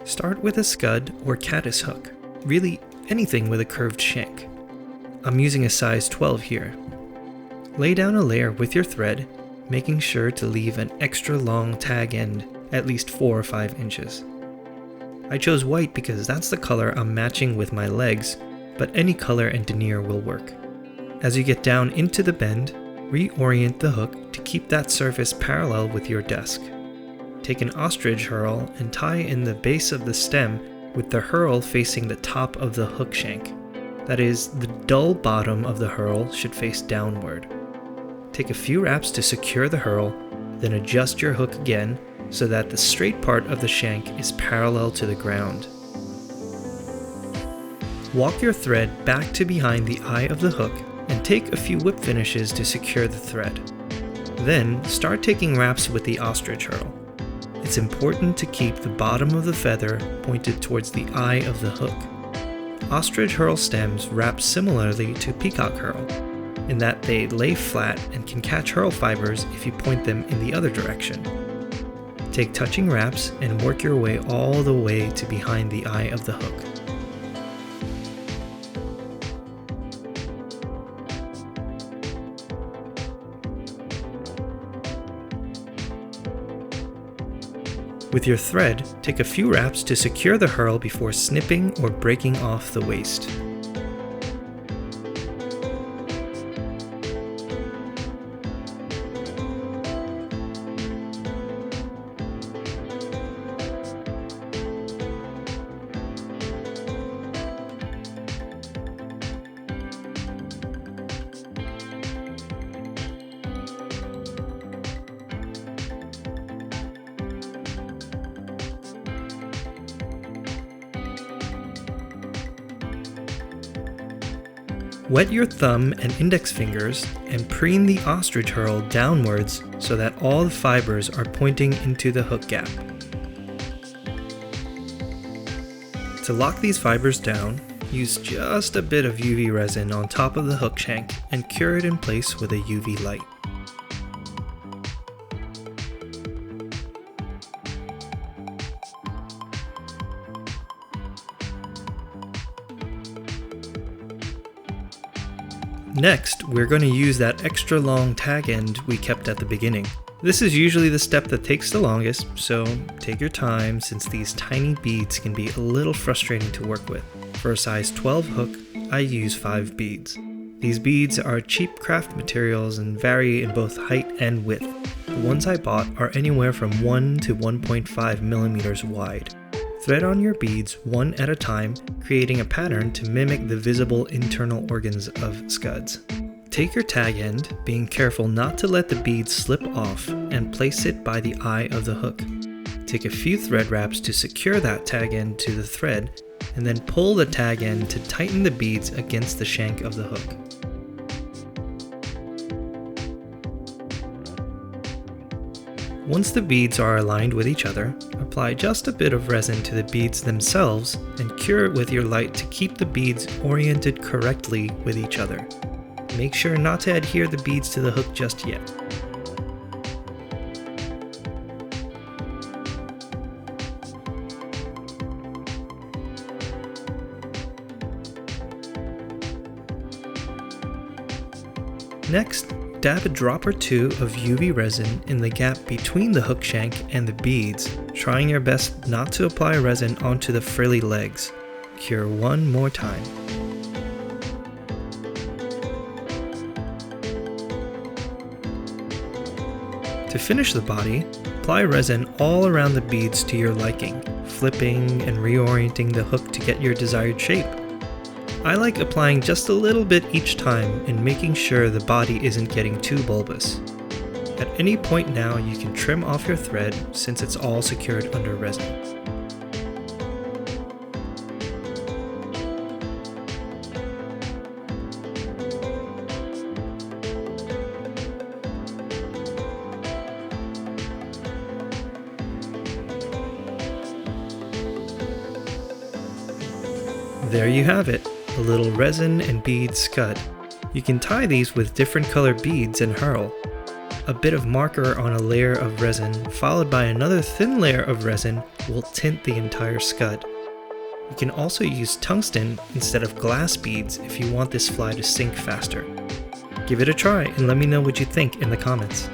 Start with a Scud or caddis hook, really anything with a curved shank. I'm using a size 12 here. Lay down a layer with your thread, making sure to leave an extra long tag end at least 4 or 5 inches. I chose white because that's the color I'm matching with my legs, but any color and denier will work. As you get down into the bend, reorient the hook to keep that surface parallel with your desk. Take an ostrich herl and tie in the base of the stem with the herl facing the top of the hook shank. That is, the dull bottom of the herl should face downward. Take a few wraps to secure the herl, then adjust your hook again so that the straight part of the shank is parallel to the ground. Walk your thread back to behind the eye of the hook and take a few whip finishes to secure the thread. Then start taking wraps with the ostrich herl. It's important to keep the bottom of the feather pointed towards the eye of the hook. Ostrich herl stems wrap similarly to peacock herl, in that they lay flat and can catch herl fibers if you point them in the other direction. Take touching wraps and work your way all the way to behind the eye of the hook. With your thread, take a few wraps to secure the herl before snipping or breaking off the waste. Wet your thumb and index fingers and preen the ostrich herl downwards so that all the fibers are pointing into the hook gap. To lock these fibers down, use just a bit of UV resin on top of the hook shank and cure it in place with a UV light. Next, we're going to use that extra long tag end we kept at the beginning. This is usually the step that takes the longest, so take your time since these tiny beads can be a little frustrating to work with. For a size 12 hook, I use 5 beads. These beads are cheap craft materials and vary in both height and width. The ones I bought are anywhere from 1 to 1.5 millimeters wide. Thread on your beads one at a time, creating a pattern to mimic the visible internal organs of scuds. Take your tag end, being careful not to let the bead slip off, and place it by the eye of the hook. Take a few thread wraps to secure that tag end to the thread, and then pull the tag end to tighten the beads against the shank of the hook. Once the beads are aligned with each other, apply just a bit of resin to the beads themselves and cure it with your light to keep the beads oriented correctly with each other. Make sure not to adhere the beads to the hook just yet. Next, dab a drop or two of UV resin in the gap between the hook shank and the beads, trying your best not to apply resin onto the frilly legs. Cure one more time. To finish the body, apply resin all around the beads to your liking, flipping and reorienting the hook to get your desired shape. I like applying just a little bit each time and making sure the body isn't getting too bulbous. At any point now you can trim off your thread since it's all secured under resin. There you have it, a little resin and bead scud. You can tie these with different color beads and herl. A bit of marker on a layer of resin, followed by another thin layer of resin, will tint the entire Scud. You can also use tungsten instead of glass beads if you want this fly to sink faster. Give it a try and let me know what you think in the comments.